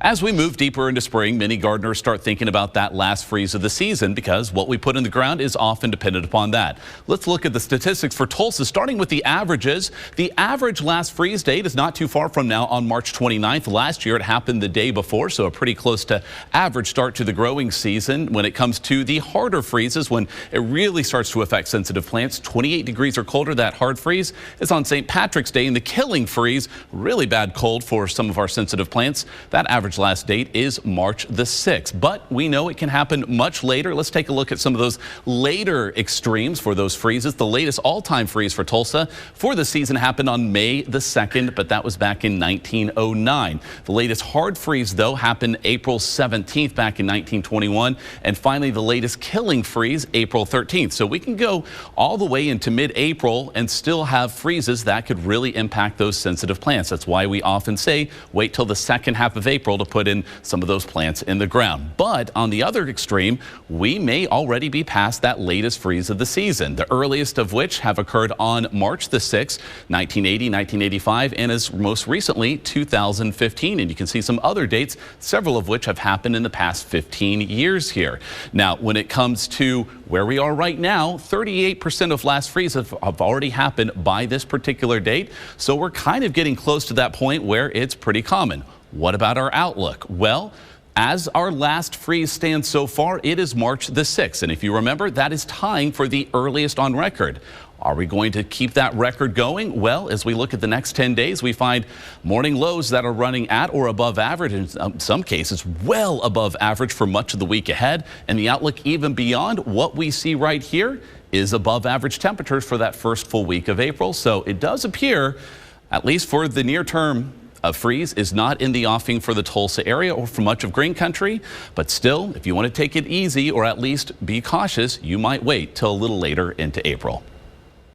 As we move deeper into spring, many gardeners start thinking about that last freeze of the season because what we put in the ground is often dependent upon that. Let's look at the statistics for Tulsa, starting with the averages. The average last freeze date is not too far from now on March 29th. Last year it happened the day before, so a pretty close to average start to the growing season. When it comes to the harder freezes, when it really starts to affect sensitive plants, 28 degrees or colder, that hard freeze is on St. Patrick's Day, and the killing freeze, really bad cold for some of our sensitive plants. That average last date is March the 6th, but we know it can happen much later. Let's take a look at some of those later extremes for those freezes. The latest all-time freeze for Tulsa for the season happened on May the 2nd, but that was back in 1909. The latest hard freeze, though, happened April 17th back in 1921, and finally the latest killing freeze April 13th. So we can go all the way into mid-April and still have freezes that could really impact those sensitive plants. That's why we often say wait till the second half of April to put in some of those plants in the ground. But on the other extreme, we may already be past that latest freeze of the season, the earliest of which have occurred on March the 6th, 1980, 1985, and as most recently 2015. And you can see some other dates, several of which have happened in the past 15 years here. Now, when it comes to where we are right now, 38% of last freezes have already happened by this particular date. So we're kind of getting close to that point where it's pretty common. What about our outlook? Well, as our last freeze stands so far, it is March the 6th. And if you remember, that is tying for the earliest on record. Are we going to keep that record going? Well, as we look at the next 10 days, we find morning lows that are running at or above average, in some cases well above average for much of the week ahead. And the outlook even beyond what we see right here is above average temperatures for that first full week of April. So it does appear, at least for the near term, a freeze is not in the offing for the Tulsa area or for much of Green Country, but still, if you want to take it easy or at least be cautious, you might wait till a little later into April.